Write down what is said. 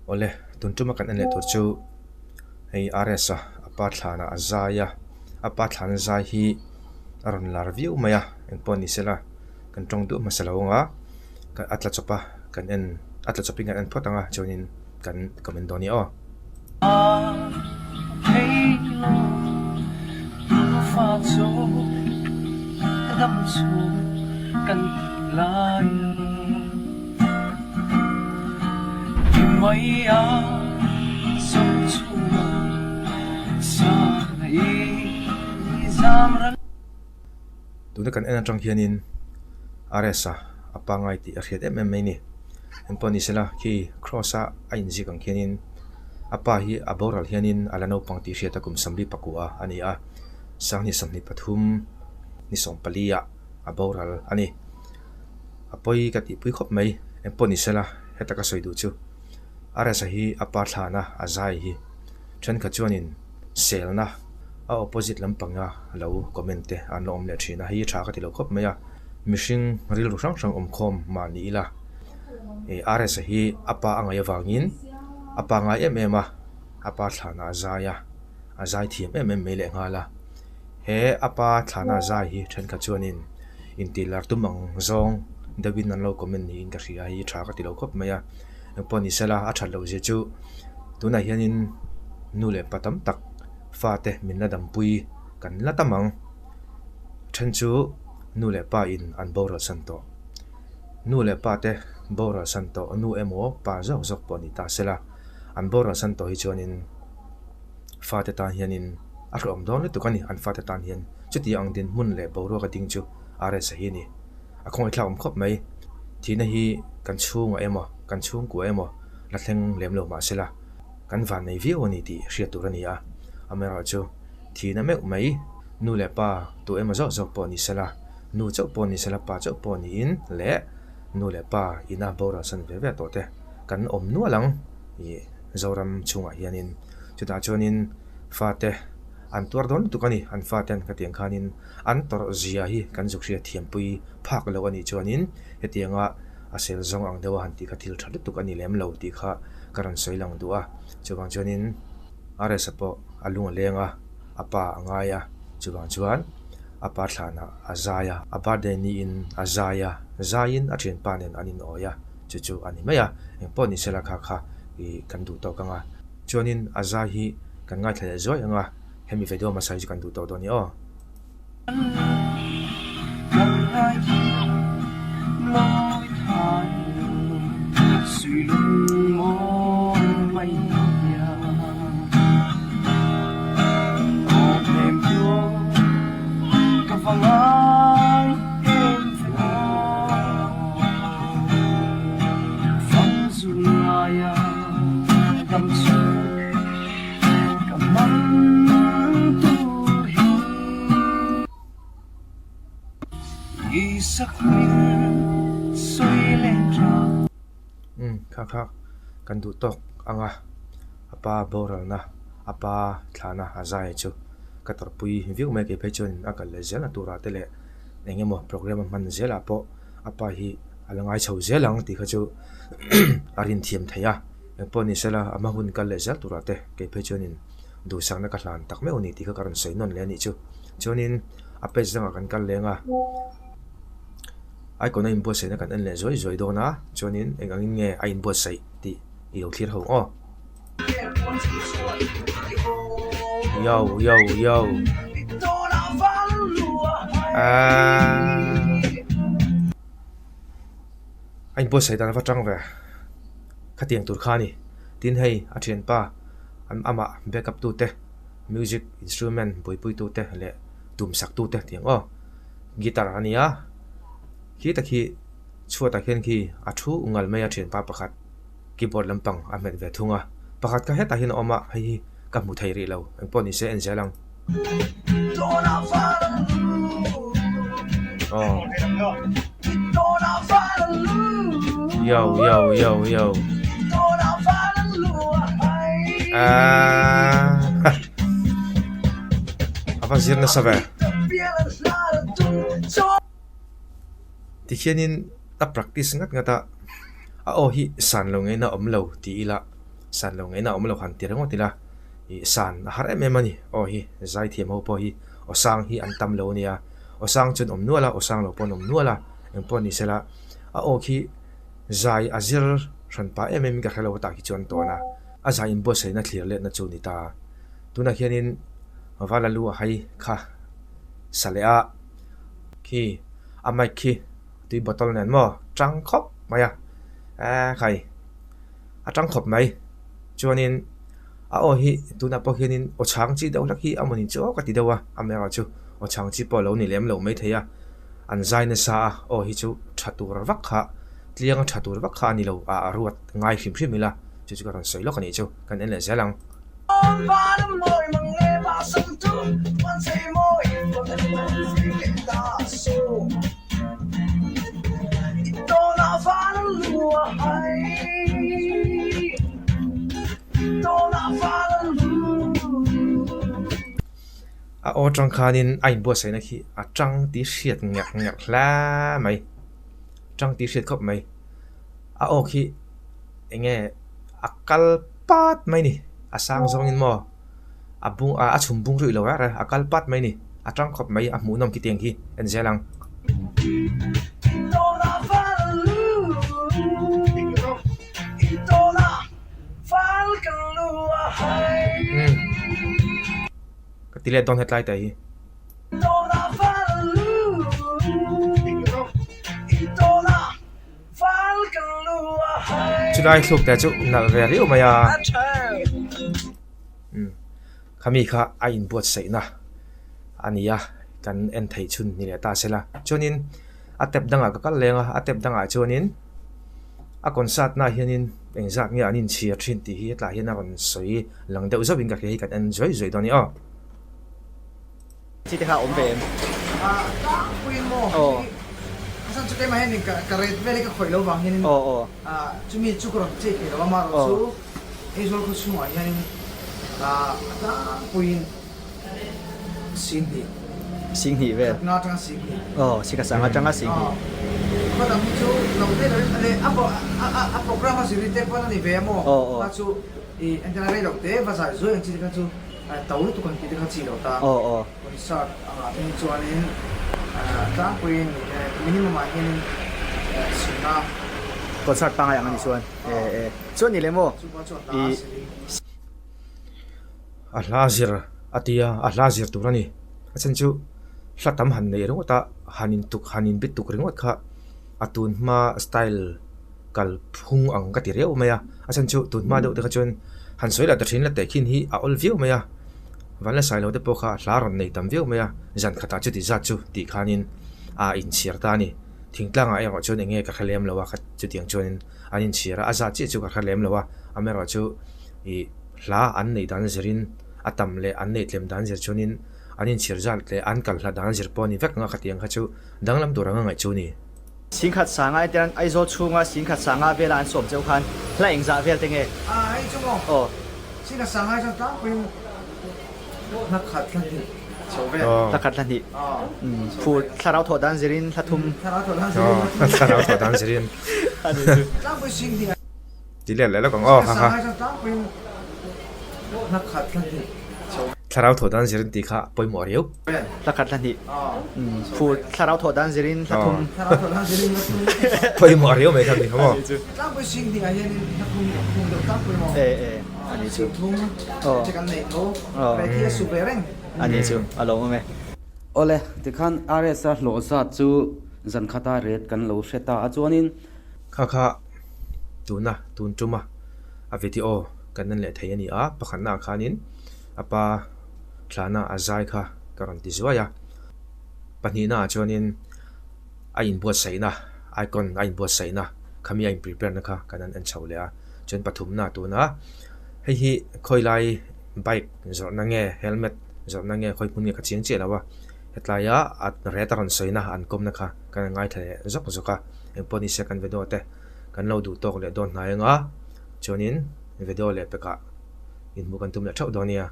ole tuntuma kan an le tur chu hei aresa apa thlana azaya apa thlan zai hi aron lar viu maya engpon ni sela kan tong du masalawanga ka atla chopa kan en atla choping an photanga chonin kan comment doni o tuna kan en atang hianin aresa apa ngai ti ariat em mai ni empon ni sela ki crossa ain ji kang hianin apa hi aboral hianin alano pangti hriata kum samli pakua ani a sangni samni pathum ni sompalia aboral ani apoi ka ti pui khop mai empon ni sela heta ka soidu chu aresa hi apa thlana azai hi then ka chuanin selna a opposite lampanga lo commente an om le thina hi tha ka ti lo khop maya mishing ril ru sang sang khom ma ni la e aresa hi apa anga yawangin apa nga em a apa thlana azaya azai thiam em me le ngala he apa thlana zai hi then ka chuanin intilar tumang zong dawin an lo comment ni in ka ria hi tha ka ti lo khop maya poni sela a thalo je chu tuna hianin nule patam tak fate minna dampui kan latamang then chu nule pa in an bora santo nule pa te bora santo nu emo pa zok zok poni ta sela an bora santo hi chuanin fate ta hianin a rom don le tukani an fate tan hian chuti ang din mun le boro ka ding chu are sa hi ni a khong thlawm khop mai thina hi kan chunga emo kan chung ku emo la thleng lemlo ma sela kan van nei vi oni ti hria turania amera chu thina me mai nu le pa tu emo zok zok poni sela nu chok poni sela pa chok poni in le nu le pa ina bora san ve ve to te kan om nu lang i zoram chunga hianin chuta chonin fate an tuar don tukani an faten ka tiang khanin an tor zia hi kan zuk hria thiampui phak lo ani chonin hetianga asel zong ang dewa han ti ka thil thal tukani lem lo ti kha karan soilang duwa chuwang chonin are sapo alung lenga apa angaya chuwang chuan apa thlana azaya abade ni in azaya zain athin panen anin oya chu ani maya engpon ni sela kha kha i kan du to kanga chonin azahi kan ngai thale zoi anga hemi video masai kan du to doni o kha kan du tok anga apa boral na apa thlana azai chu kator pui view me ke phechon akal le zela tura tele engemo program man zela po apa hi alangai chho zelang ti kha chu arin thiam thaya poni sela ama hun kal le zel tura te ke phechonin du sang na ka hlan tak me oni ti kha karon sei non le ni chu chonin ape zanga kan kal lenga ai ko na imbo sei na kan en le zoi do na chonin engangin nge ai imbo sei ti i lo thlir ho o yo anh bố xảy ra phát trăng về các tiếng tụt khani tin hay ở trên pa anh ama backup tu te music instrument bui tu te le tum sak tu te tiếng o guitar ania khi ta khi chua ta khen khi a thu ungal me a trên pa pakhat keyboard lampang a met ve thunga pakhat ka heta hin oma hi ka mu thai ri lo ang poni se en zelang oh yo apa zir na sabe tikhianin a practice ngata a o hi san lo nge na om lo ti ila san lo ngai na om lo han ti rang ti la I san har em em ani o hi zai thiam ho po hi o sang hi an tam lo nia o sang chun om nuala o sang lo pon om nuala em pon ni sela a o khi zai azir ran pa em em ka khalo ta ki chon to na a zai im bo sei na clear le na chu ni ta tuna hianin wala lu hai kha salea khi amai khi tui bottle nen mo trăng khop maya khai a trăng khop mai chuanin a o hi tuna po hianin o chang chi deuh lak hi amoni chu ka ti dewa amera chu o chang chi po lo ni lem lo mai theya an zai na sa o hi chu thatur vak kha tliang thatur vak kha ni lo a ruat ngai hrim hrim mila chu chu kan sei lo kan ni chu kan en le zelang a o trăng khanin ain bo sei na khi a trăng ti hriat ngak ngak hla mai trăng ti hriat khop mai a o khi enge akal pat mai ni a sang zong in mo a bung a chum bung rui lo ra akal pat mai ni a trăng khop mai a mu nom ki tiang hi en zelang tile don hetlai tai chulai thluk ta chu nal ve ri maya khami kha a in buat sei na ania kan en thei chun ni le ta sela chonin atep danga ka kal lenga atep danga chonin a concert na hianin engzak nge anin chia thin ti hi tla hian a ron soi lang deuh zobin ka hi kan enjoy zoi doni a Chị Hà ổn về em. Quên mò. Sao chú cái mà hen cả red về cái khởi lâu vàng hen. Chú mi chú còn chơi cái đó mà chú ấy rồi có chú ngoài hen. Quên Xin hỉ về. Nó trang xin hỉ. Xin cả sáng ở trang xin hỉ. Có đám chú lâu thế rồi. Áp program mà xử lý tết qua này về mò. Mà chú anh ta đây đầu tế và giải rồi anh chị các chú. Tàu itu kan kita kan sih ta. Konsert ini cuanin tak kuin minimum makin sudah. Konsert pangayangan ni Suan. Suan ni lemo. Alazir atia alazir tu rani. Asan chu hlatam han nei ro ta hanin bit tuk ringot kha atun ma style kal phung ang ka ti reu maya asan chu tun ma do te kha chun han soi la ta thin la te khin hi a ol view maya vanla sai lo te po kha tlaron nei tam view maya zan khata chu ti za chu ti khanin a in chiar ta ni thingtlang a eng chun enge ka khalem lawa khat chu tiang chunin anin chiara aza chi chu ka khalem lawa amero chu I hla an nei dan zerin atam le an nei tlem dan zer chunin anin chir zal le an kal hla dan zer poni vek nga khatiang kha chu danglam duranga ngai chu ni Xin khát sáng ai tên ai zo chunga xin khát sáng ai về là anh sôm châu khan lại ảnh dạ về tiếng nghe. Ai chú mò. Xin là sáng ai cho ta quên. Nó khát là gì? Châu về. Ta khát là gì? Phụ thà rau thổ đan zerin thà thum. Thà rau thổ đan zerin. Ta quên xin thì. Chỉ lẽ là còn ha Sáng ai cho ta quên. Nó khát là gì? thà rau thổ đan zerin ti kha poi mo riu Ta khát là gì? Phụ thà rau thổ đan zerin thà thum. Thà rau thổ đan zerin nó thum. poi mo riu mai thang ni ha mo Ta quên xin thì ai nó thum được ta quên mò. Anh ấy chú. Thum. Chỉ cần này thôi. Vậy thì super reng. Anh ấy chú. Alo mẹ. Ole tikhan RS lo za chu zan khata red kan lo seta a chuanin kha tun chuma a video kan nan le thei ani a pakhan na khanin apa thlana azai kha karan ti zuaya pani na chuanin a in buat saina icon a in buat saina khami a in prepare na kha kanan an chhole a chen pathum na tu na hei hi khoilai bike zor na nge helmet zor na nge khoi phun nge khachiang che lawa hetlaya at retaran soina an kom na kha kan ngai the zok zoka emponi second video te kan lo du tok le don na nga chonin video le peka in mu kan tum la thau donia